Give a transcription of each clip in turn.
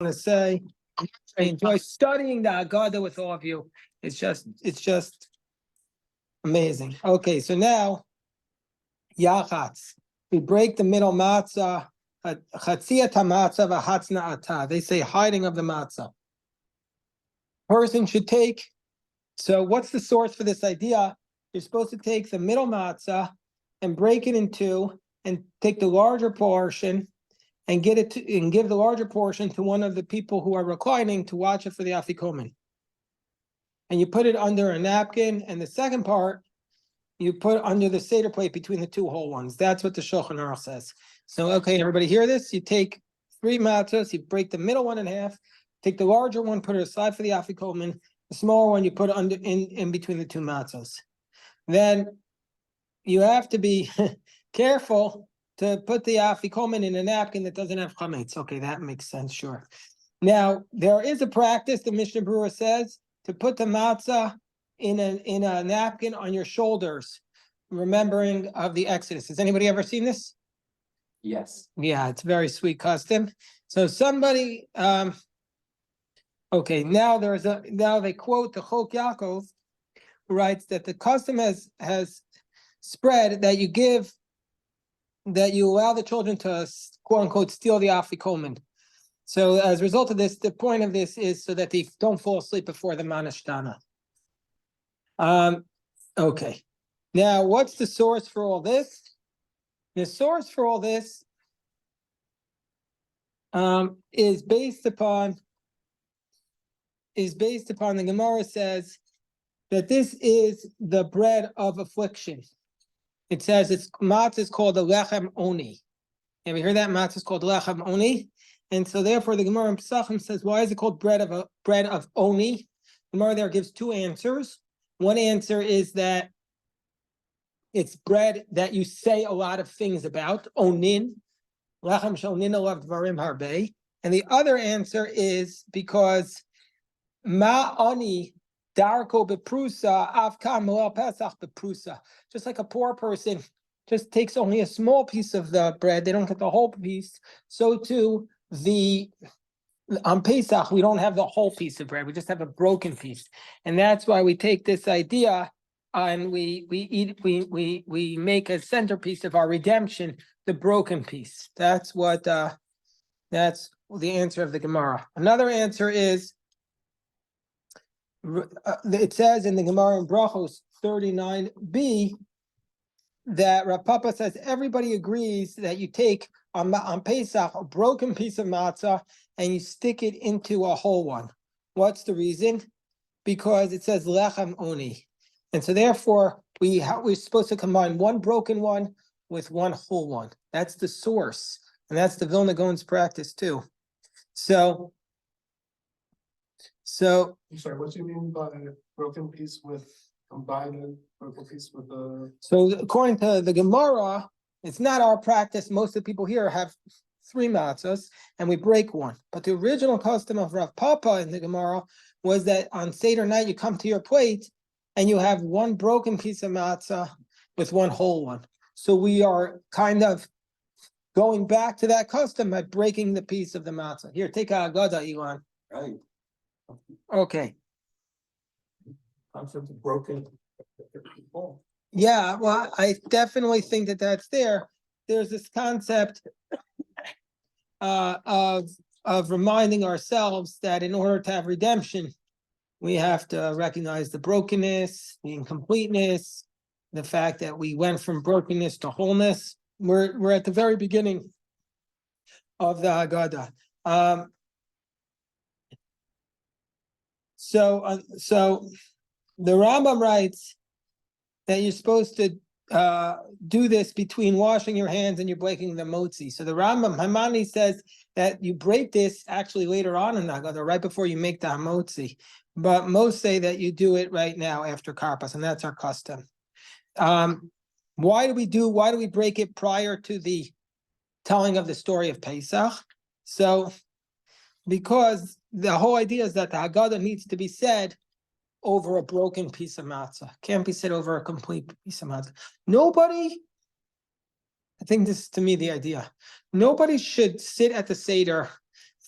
to say I enjoy studying the Haggadah with all of you. It's just amazing. Okay, so now Yachatz. We break the middle matzah, Chatziyat HaMatzah v'Hatz Na'ata. They say hiding of the matzah. Person should take. So what's the source for this idea? You're supposed to take the middle matzah and break it in two, and take the larger portion and give the larger portion to one of the people who are reclining to watch it for the afikomen. And you put it under a napkin, and the second part you put under the Seder plate between the two whole ones. That's what the Shulchan Aruch says. So, okay, everybody hear this? You take 3 matzahs, you break the middle one in half, take the larger one, put it aside for the afikomen. The smaller one you put under in between the 2 matzahs. Then you have to be careful to put the afikomen in a napkin that doesn't have chametz. Okay, that makes sense, sure. Now, there is a practice, the Mishnah Berurah says, to put the matzah in a napkin on your shoulders, remembering of the Exodus. Has anybody ever seen this? Yes. Yeah, it's a very sweet custom. So somebody, okay, now they quote the Chok Yaakov, who writes that the custom has spread that you allow the children to quote unquote steal the afikomen. So as a result of this, the point of this is so that they don't fall asleep before the manashtana. Okay. Now, what's the source for all this? The source for all this is based upon the Gemara says that this is the bread of affliction. It says matzah is called a lechem oni. Have you heard that? Matzah is called lechem oni. And so therefore the Gemara in Pesachim says, why is it called bread of oni? The Gemara there gives 2 answers. One answer is that it's bread that you say a lot of things about, onin, lechem shonin olav dvarim harbe. And the other answer is because ma ani darko beprusa avkam malal pesach beprusa. Just like a poor person just takes only a small piece of the bread, they don't get the whole piece. So too, on Pesach, we don't have the whole piece of bread, we just have a broken piece. And that's why we take this idea and we make a centerpiece of our redemption, the broken piece. That's the answer of the Gemara. Another answer is, it says in the Gemara in Brachos 39b that Rav Papa says everybody agrees that you take on Pesach a broken piece of matzah and you stick it into a whole one. What's the reason? Because it says lechem oni, and so therefore we're supposed to combine one broken one with one whole one. That's the source, and that's the Vilna Gaon's practice too. So I'm sorry, what do you mean by broken piece with combined broken piece with a? So according to the Gemara, it's not our practice. Most of the people here have 3 matzahs and we break one. But the original custom of Rav Papa in the Gemara was that on Seder night you come to your plate and you have one broken piece of matzah with one whole one. So we are kind of going back to that custom by breaking the piece of the matzah. Here, take a Haggadah, Elon. Right. Okay. Concept of broken. Yeah, well, I definitely think that that's there. There's this concept of reminding ourselves that in order to have redemption, we have to recognize the brokenness, the incompleteness, the fact that we went from brokenness to wholeness. We're at the very beginning of the Haggadah. So the Rambam writes that you're supposed to do this between washing your hands and you're breaking the motzi. So the Rambam Haimani says that you break this actually later on in the Haggadah, right before you make the hamotzi. But most say that you do it right now after karpas, and that's our custom. Why do we break it prior to the telling of the story of Pesach? So because the whole idea is that the Haggadah needs to be said over a broken piece of matzah. Can't be said over a complete piece of matzah. Nobody, I think this is to me the idea. Nobody should sit at the Seder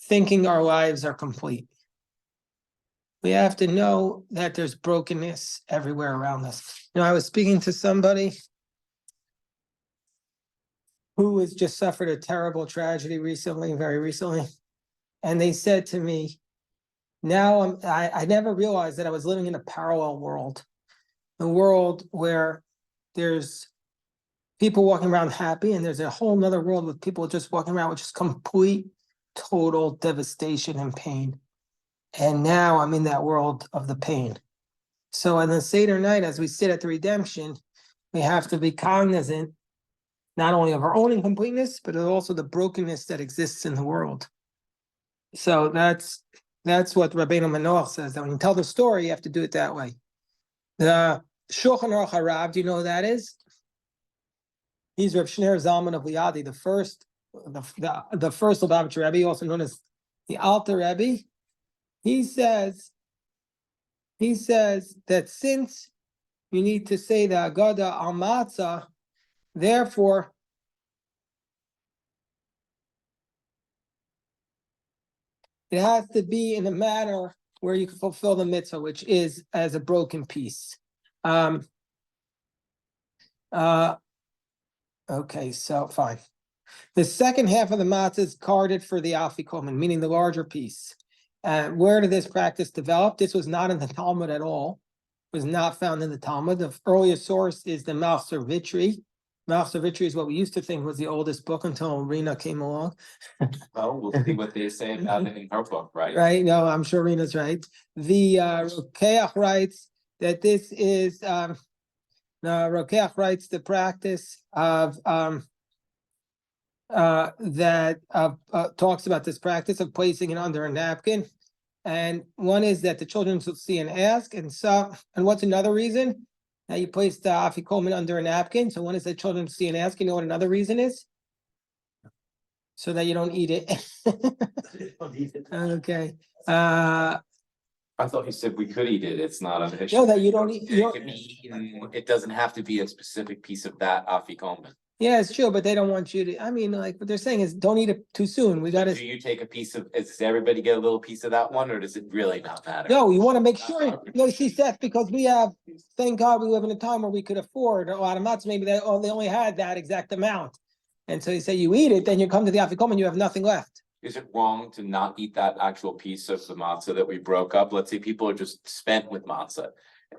thinking our lives are complete. We have to know that there's brokenness everywhere around us. I was speaking to somebody who has just suffered a terrible tragedy recently, very recently. And they said to me, now I never realized that I was living in a parallel world, a world where there's people walking around happy, and there's a whole nother world with people just walking around with just complete, total devastation and pain. And now I'm in that world of the pain. So on the Seder night, as we sit at the redemption, we have to be cognizant not only of our own incompleteness, but also the brokenness that exists in the world. So that's what Rabbeinu Manoach says, that when you tell the story, you have to do it that way. The Shulchan Aruch Harav, do you know who that is? He's Rav Shneir Zalman of Liadi, the first Lubavitcher Rebbe, also known as the Alter Rebbe. He says that since you need to say the Haggadah al Matzah, therefore it has to be in a manner where you can fulfill the mitzvah, which is as a broken piece. Okay, so fine. The second half of the matzah is carded for the afikomen, meaning the larger piece. Where did this practice develop? This was not in the Talmud at all. It was not found in the Talmud. The earliest source is the Machzor Vitri. Machzor Vitri is what we used to think was the oldest book until Rina came along. Well, we'll see what they say about it in her book, right? Right? No, I'm sure Rina's right. The Rokeach writes that this is Rokeach writes the practice of talks about this practice of placing it under a napkin. And one is that the children should see and ask, and what's another reason that you place the afikomen under a napkin? So one is that children see and ask. You know what another reason is? So that you don't eat it. Okay. I thought you said we could eat it. It's not an issue. No, that you don't eat. It can be eaten. It doesn't have to be a specific piece of that afikomen. Yeah, it's true, but they don't want you to. I mean, like what they're saying is, don't eat it too soon. We got Do to. you take a piece of? Does everybody get a little piece of that one, or does it really not matter? No, you want to make sure. No, see, Seth, because we have. Thank God, we live in a time where we could afford a lot of matzah. Maybe they only had that exact amount, and so you say you eat it, then you come to the afikomen and you have nothing left. Is it wrong to not eat that actual piece of the matzah that we broke up? Let's say people are just spent with matzah.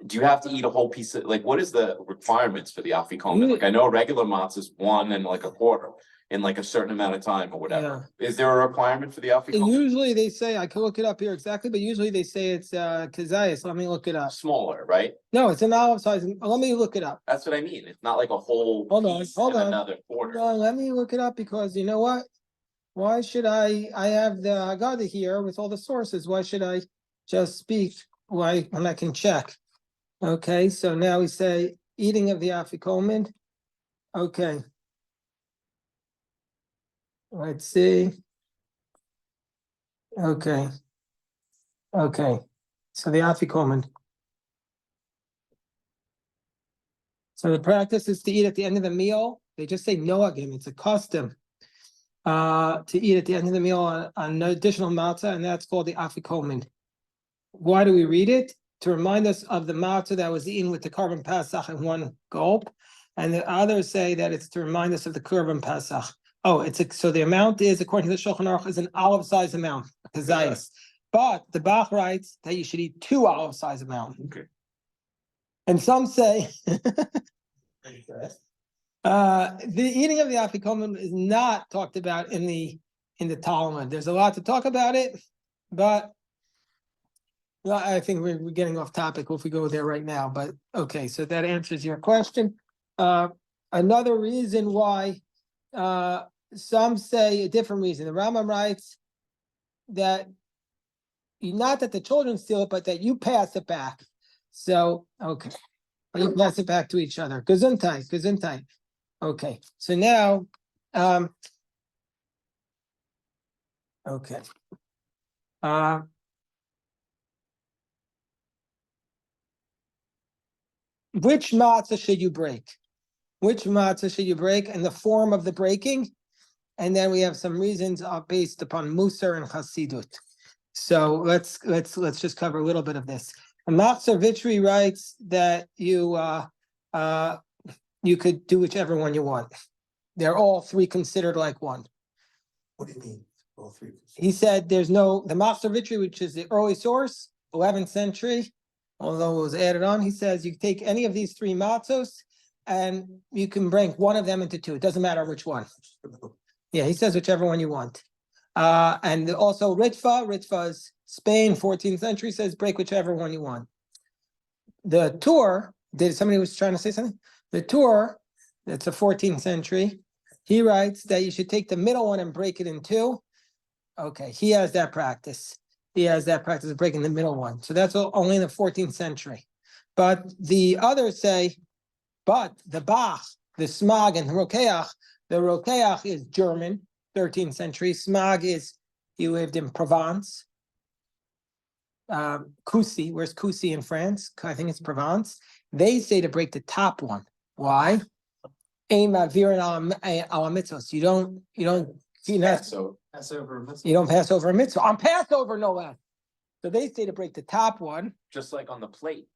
Do you have to eat a whole piece of, like, what is the requirements for the afikomen? Like, I know regular matzah is 1 and like a quarter in like a certain amount of time or whatever. Is there a requirement for the And afikomen? usually they say, I can look it up here exactly, but usually they say it's kazayas. Let me look it up. Smaller, right? No, it's an olive size. Let me look it up. That's what I mean. It's not like a whole Hold on, piece hold and on. another quarter. No, let me look it up because you know what? Why should I have the Haggadah here with all the sources? Why should I just speak when I can check? Okay, so now we say eating of the afikomen. Okay. Let's see. Okay. So the afikomen. So the practice is to eat at the end of the meal. They just say noagim. It's a custom to eat at the end of the meal on an additional matzah, and that's called the afikomen. Why do we read it? To remind us of the matzah that was eaten with the korban Pesach in one gulp, and the others say that it's to remind us of the korban Pesach. Oh, so the amount is, according to the Shulchan Aruch, is an olive-size amount, kazayis. But the Bach writes that you should eat 2 olive-size amounts. Okay. And some say the eating of the afikomen is not talked about in the Talmud. There's a lot to talk about it, but I think we're getting off topic if we go there right now. But okay, so that answers your question. Another reason why some say a different reason. The Rambam writes that not that the children steal it, but that you pass it back. So okay, you pass it back to each other. Gesundheit. Okay, so now, okay. Which matzah should you break? Which matzah should you break? And the form of the breaking and then we have some reasons based upon Musar and Chassidut. So let's just cover a little bit of this. Machzor Vitri writes that you could do whichever one you want. They're all three considered like one. What do you mean, all three? He said the Machzor Vitri, which is the early source, 11th century, although it was added on, he says you take any of these three matzos and you can break one of them into two. It doesn't matter which one. Yeah, he says whichever one you want. And also Ritva is Spain, 14th century, says break whichever one you want. The Tur, somebody was trying to say something? The Tur, that's a 14th century. He writes that you should take the middle one and break it in two. Okay, he has that practice. He has that practice of breaking the middle one. So that's only in the 14th century. But the others say, but the Bach, the Smag, and the Rokeach is German, 13th century. Smag he lived in Provence. Coucy, where's Coucy in France? I think it's Provence. They say to break the top one. Why? You don't pass over a mitzvah. On Passover, no less. So they say to break the top one. Just like on the plate.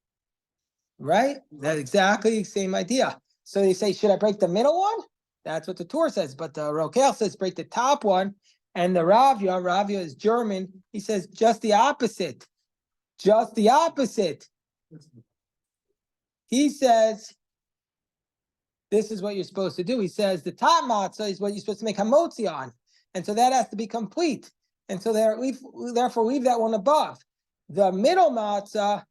Right? That's exactly the same idea. So they say, should I break the middle one? That's what the Torah says. But the Rokel says break the top one. And the Ravya is German. He says just the opposite. Just the opposite. He says, this is what you're supposed to do. He says the top matzah is what you're supposed to make hamotzi on. And so that has to be complete. And so therefore leave that one above. The middle matzah,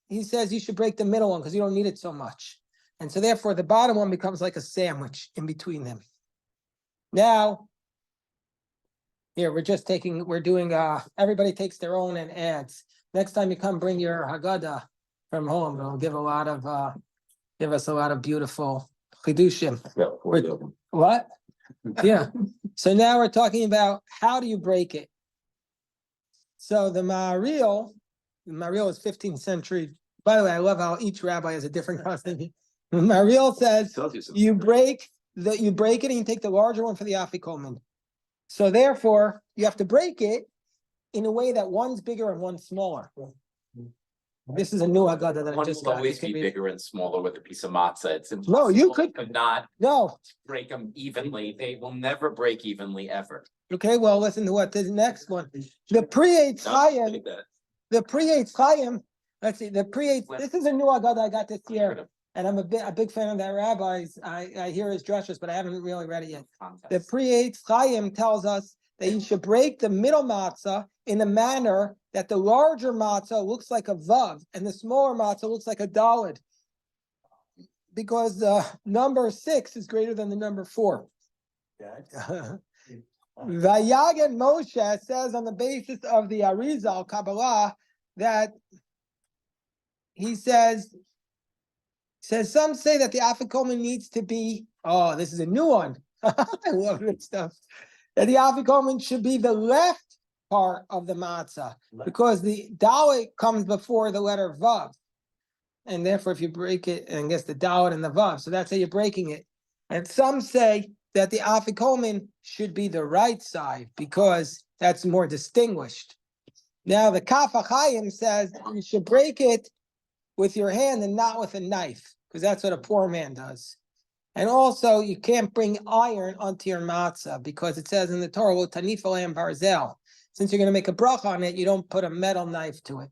he says you should break the middle one because you don't need it so much. And so therefore the bottom one becomes like a sandwich in between them. Now, here we're doing everybody takes their own and adds. Next time you come, bring your Haggadah from home. It'll give us a lot of beautiful chidushim. What? Yeah. So now we're talking about how do you break it. So the Maharil is 15th century. By the way, I love how each rabbi has a different custom. Maharil says you break it and you take the larger one for the afikomen. So therefore, you have to break it in a way that one's bigger and one's smaller. This is a new Haggadah that I just got. One will always be bigger and smaller with a piece of matzah. It's impossible. No, you could not no break them evenly. They will never break evenly ever. Okay, well, listen to what the next one. The pre-Eitz Chaim. The pre-Eitz Chaim. Let's see. The pre-Eitz. This is a new Haggadah I got this year, and I'm a big fan of that rabbi's. I hear his drushes, but I haven't really read it yet. The pre-Eitz Chaim tells us that you should break the middle matzah in a manner that the larger matzah looks like a vav and the smaller matzah looks like a daled, because the number 6 is greater than the number 4. Vayagan Moshe says on the basis of the Arizal Kabbalah that he says some say that the afikomen needs to be, oh, this is a new one. I love this stuff. That the afikomen should be the left part of the matzah because the dalet comes before the letter vav. And therefore, if you break it, and gets the dalet and the vav, so that's how you're breaking it. And some say that the afikomen should be the right side because that's more distinguished. Now, the Kaf HaChaim says you should break it with your hand and not with a knife because that's what a poor man does. And also, you can't bring iron onto your matzah because it says in the Torah, "Lo tanif aleim barzel." Since you're going to make a bracha on it, you don't put a metal knife to it.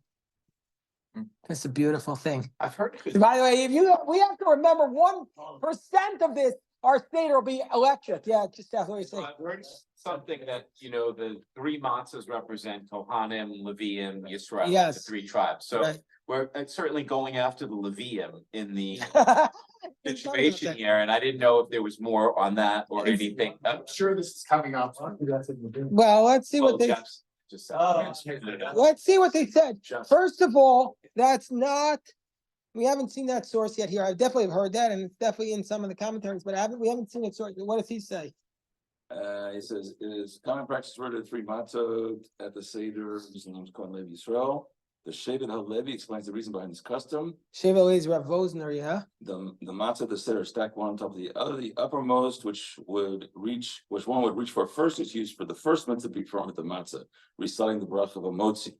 That's a beautiful thing. I've heard. By the way, we have to remember 1% of this, our state will be electric. Yeah, just that's what you're saying. I've heard something that, the 3 matzahs represent Kohanim, Leviim, Yisrael, Yes. the 3 tribes. So Right. we're certainly going after the Leviim in the It's situation here, and I didn't know if there was more on that or anything. I'm sure this is coming up. Well, let's see what they. Jeff's just said. Let's see what they said. Jeff. First of all, that's not. We haven't seen that source yet here. I definitely have heard that, and it's definitely in some of the commentaries, but we haven't seen it source. What does he say? He says, it is common practice to order 3 matzah at the Seder, Muslims call Levi Yisrael. The Shevet HaLevi explains the reason behind this custom. Sheva is Rav Vosner, yeah? The matzah, the set are stacked one on top of the other. The uppermost, which one would reach for first, is used for the first mitzvah to be performed with the matzah, reciting the bracha of a motzi.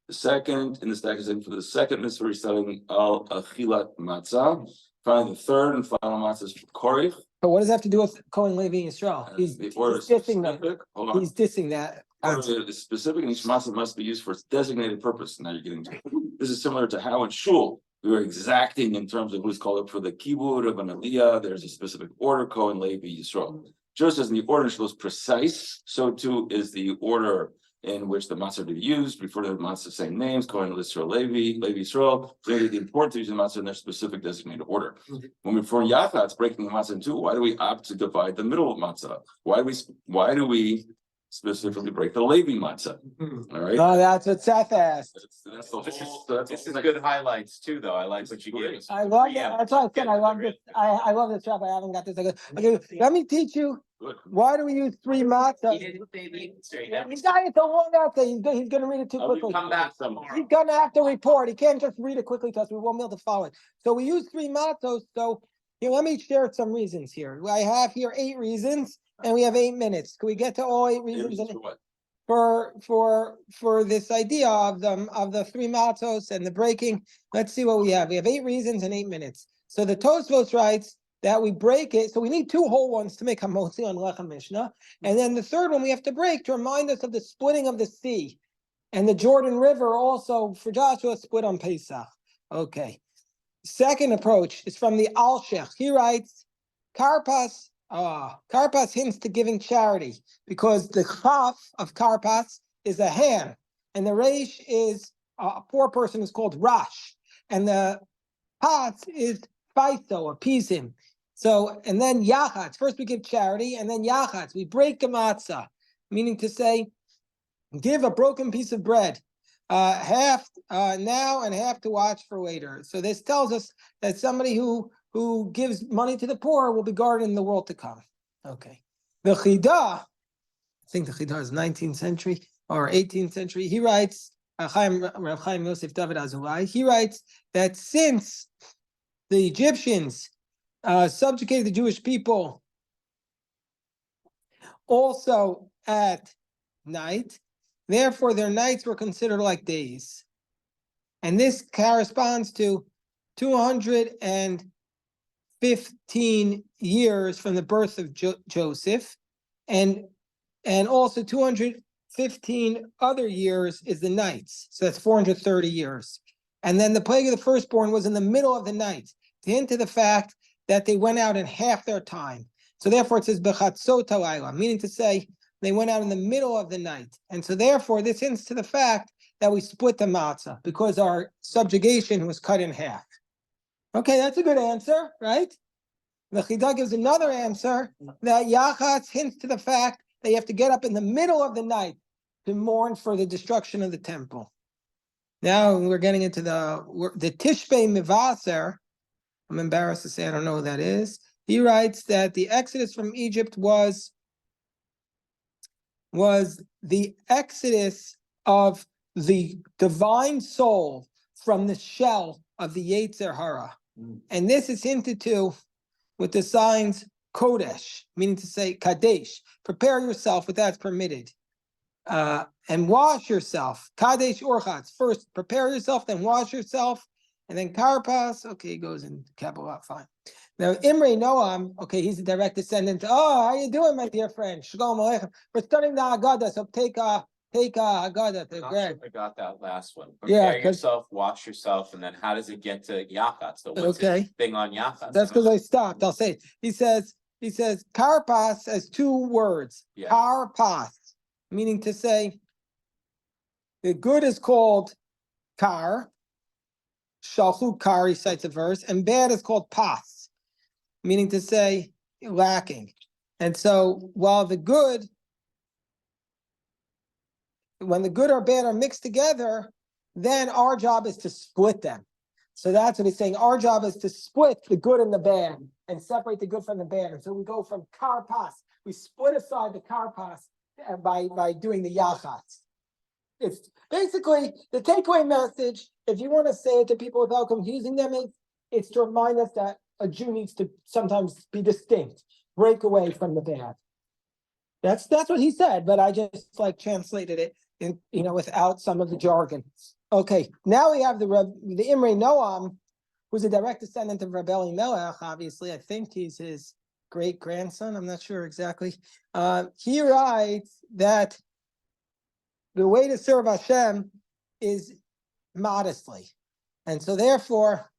The second in the stack is in for the second mitzvah, reciting al achilat matzah. Finally, the third and final matzah is for korich. But what does that have to do with Cohen Levi Yisrael? He's The order is dissing that. specific. Hold on. He's dissing that. Order is specific, and each matzah must be used for its designated purpose. Now you're getting to it. This is similar to how in shul we were exacting in terms of who's called up for the kibud of an aliyah. There's a specific order, Cohen Levi Yisrael. Just as the order in shul is precise, so too is the order in which the matzah are to be used. Refer to the matzah same names, Cohen Yisrael, Levi Yisrael. Clearly, the importance to use the matzah in their specific designated order. When we perform yachatz, breaking the matzah in two, why do we opt to divide the middle of matzah? Why do we specifically break the Levi matzah? All right. Oh, that's what Seth asked. That's the This is, whole. this is good highlights too, though. I like what you gave us. I love Yeah. that. That's why I said I love this. I love this trap. I haven't got this. Okay, let me teach you. Good. Why do we use three He matzahs? didn't say the answer. He's got it so long out there. He's gonna read it too We'll quickly. come back tomorrow. He's gonna have to report. He can't just read it quickly to us. We won't be able to follow it. So we use three matzos. So here, let me share some reasons here. I have here 8 reasons, and we have 8 minutes. Can we get to all 8 reasons? For what? For this idea of the 3 matzos and the breaking? Let's see what we have. We have 8 reasons and 8 minutes. So the Tosfos writes that we break it. So we need 2 whole ones to make hamotzi on Lechem Mishnah, and then the third one we have to break to remind us of the splitting of the sea, and the Jordan River also for Joshua split on Pesach. Okay. Second approach is from the Alshech. He writes, Karpas hints to giving charity because the chaf of Karpas is a ham, and the reish is a poor person is called Rash, and the pas is Faiso, appease him. So, and then Yachatz, first we give charity, and then Yachatz, we break a matzah, meaning to say, give a broken piece of bread, half now and half to watch for later. So this tells us that somebody who gives money to the poor will be guarded in the world to come. Okay. The Haggadah, I think the Haggadah is 19th century or 18th century. He writes, Rav Chaim Yosef David Azulai, he writes that since the Egyptians subjugated the Jewish people also at night, therefore their nights were considered like days. And this corresponds to 215 years from the birth of Joseph, and also 215 other years is the nights. So that's 430 years. And then the plague of the firstborn was in the middle of the night, to hint to the fact that they went out in half their time. So therefore it says bechatzot halayla, meaning to say they went out in the middle of the night. And so therefore this hints to the fact that we split the matzah because our subjugation was cut in half. Okay, that's a good answer, right? The Haggadah gives another answer that Yachatz hints to the fact that you have to get up in the middle of the night to mourn for the destruction of the temple. Now we're getting into the Tishbei Mivaser. I'm embarrassed to say I don't know who that is. He writes that the exodus from Egypt was the exodus of the divine soul from the shell of the Yetzer Hara. And this is hinted to with the signs Kodesh, meaning to say Kadesh. Prepare yourself with that's permitted. And wash yourself. Kadesh Orchatz. First, prepare yourself, then wash yourself. And then Karpas, okay, he goes in Kabbalah, fine. Now, Imre Noam, okay, he's a direct descendant. Oh, how you doing, my dear friend? Shalom Aleichem. We're studying the Haggadah, so take a Haggadah. I'm not Greg. sure if I got that last one. Yeah, Prepare yourself, wash yourself, and then how does it get to Yachatz? So what's Okay. the thing on Yachatz? That's because I stopped. I'll say it. He says Karpas has 2 words. Yeah. Karpas, meaning to say the good is called Kar. Shalchu Kar, he cites a verse, and bad is called Pas, meaning to say lacking. And so while when the good or bad are mixed together, then our job is to split them. So that's what he's saying. Our job is to split the good and the bad and separate the good from the bad. And so we go from Karpas. We split aside the Karpas by doing the Yachatz. It's basically the takeaway message, if you want to say it to people without confusing them, it's to remind us that a Jew needs to sometimes be distinct, break away from the bad. That's what he said, but I just like translated it in, without some of the jargon. Okay, now we have the Imre Noam, who's a direct descendant of Rabbi Elimelech. Obviously, I think he's his great grandson. I'm not sure exactly. He writes that the way to serve Hashem is modestly, and so therefore,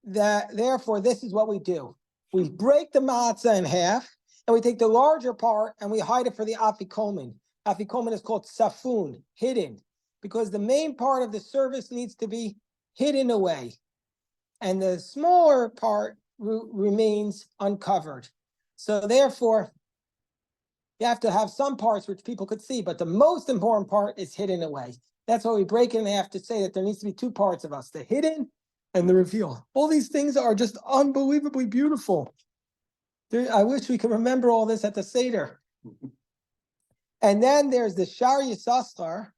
this is what we do: we break the matzah in half, and we take the larger part and we hide it for the afikomen. Afikomen is called safun, hidden, because the main part of the service needs to be hidden away, and the smaller part remains uncovered. So therefore, you have to have some parts which people could see, but the most important part is hidden away. That's why we break it in half to say that there needs to be two parts of us, the hidden and the reveal. All these things are just unbelievably beautiful. I wish we could remember all this at the Seder. And then there's the Shar Yisachar.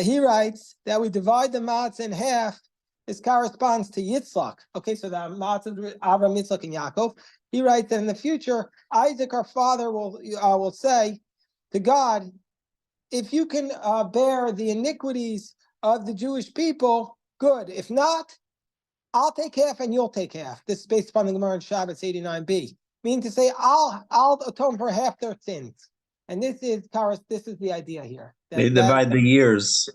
He writes that we divide the matzah in half. This corresponds to Yitzchak. Okay, so the matzah, Avram, Yitzchak, and Yaakov. He writes that in the future, Isaac, our father, will say to God, if you can bear the iniquities of the Jewish people, good. If not, I'll take half and you'll take half. This is based upon the Gemara in Shabbos 89b. Meaning to say, I'll atone for half their sins. And this is the idea here. They divide the years.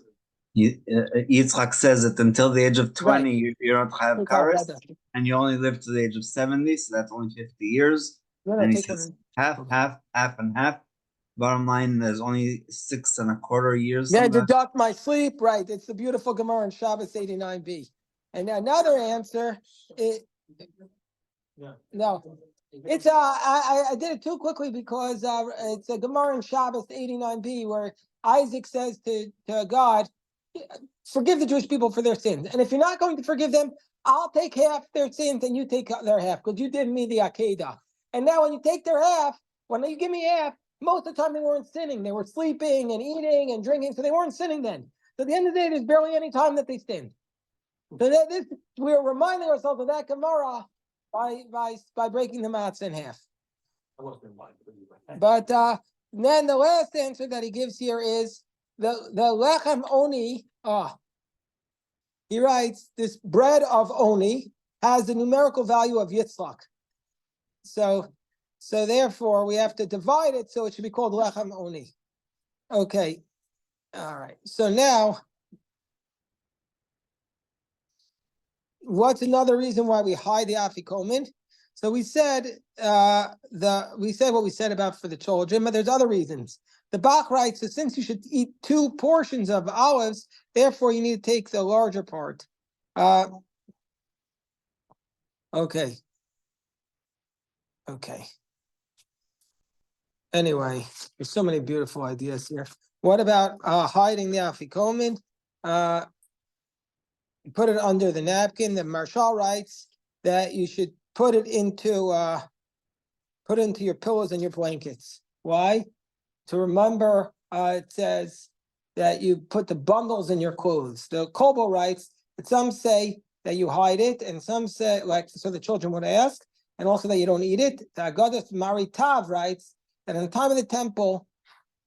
Yitzchak says that until the age of 20, Right. you don't have kares, and you only live to the age of 70, so that's only 50 years. And he says half, and half. Bottom line, there's only 6.25 years. Yeah, deduct my sleep. Right. It's the beautiful Gemara in Shabbos 89b. And another answer is no. It's I did it too quickly because it's a Gemara in Shabbos 89b where Isaac says to God, forgive the Jewish people for their sins. And if you're not going to forgive them, I'll take half their sins and you take their half because you did me the Haggadah. And now when you take their half, when you give me half, most of the time they weren't sinning. They were sleeping and eating and drinking, so they weren't sinning then. So at the end of the day, there's barely any time that they sinned. So we're reminding ourselves of that Gemara by breaking the matzah in half. But then the last answer that he gives here is the lechem oni. He writes this bread of oni has the numerical value of Yitzchak. So therefore we have to divide it so it should be called lechem oni. Okay, all right. So now, what's another reason why we hide the afikomen? So we said what we said about for the children, but there's other reasons. The Bach writes, so since you should eat 2 portions of olives, therefore you need to take the larger part. Okay. Anyway, there's so many beautiful ideas here. What about hiding the afikomen? Put it under the napkin. The Marshal writes that you should put it into your pillows and your blankets. Why? To remember, it says that you put the bundles in your clothes. The Kobo writes that some say that you hide it, and some say, so the children would ask, and also that you don't eat it. The Haggadah Maritav writes that in the time of the temple,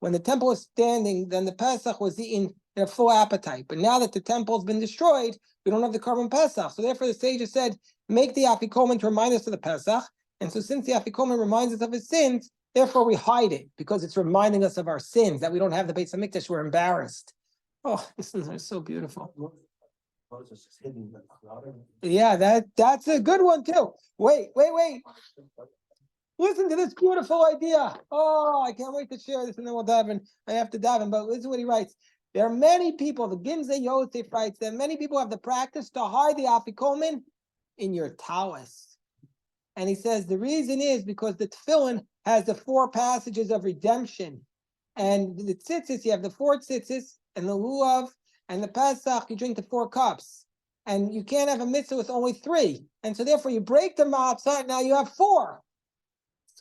when the temple was standing, then the Pesach was eaten in a full appetite. But now that the temple has been destroyed, we don't have the carbon Pesach. So therefore the sages said, make the afikomen to remind us of the Pesach. And so since the afikomen reminds us of his sins, therefore we hide it because it's reminding us of our sins, that we don't have the Beis Hamikdash, we're embarrassed. Oh, this is so beautiful. Yeah, that's a good one too. Wait. Listen to this beautiful idea. Oh, I can't wait to share this and then we'll daven. I have to daven, but listen to what he writes. There are many people, the Ginzei Yosef writes, that many people have the practice to hide the afikomen in your talus. And he says the reason is because the tefillin has the 4 passages of redemption. And the tzitzis, you have the 4 tzitzis, and the lulav, and the Pesach, you drink the 4 cups. And you can't have a mitzvah with only 3. And so therefore you break the matzah, now you have 4.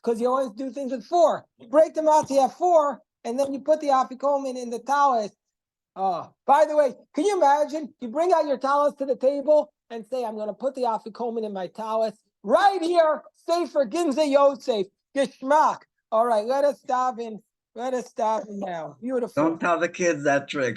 Because you always do things with 4. You break the matzah, you have 4, and then you put the afikomen in the talis. Oh, by the way, can you imagine? You bring out your talis to the table and say, I'm going to put the afikomen in my talis right here. Sefer Ginza Yosef, Geschmack. All right, let us stop in now. Beautiful. Don't tell the kids that trick.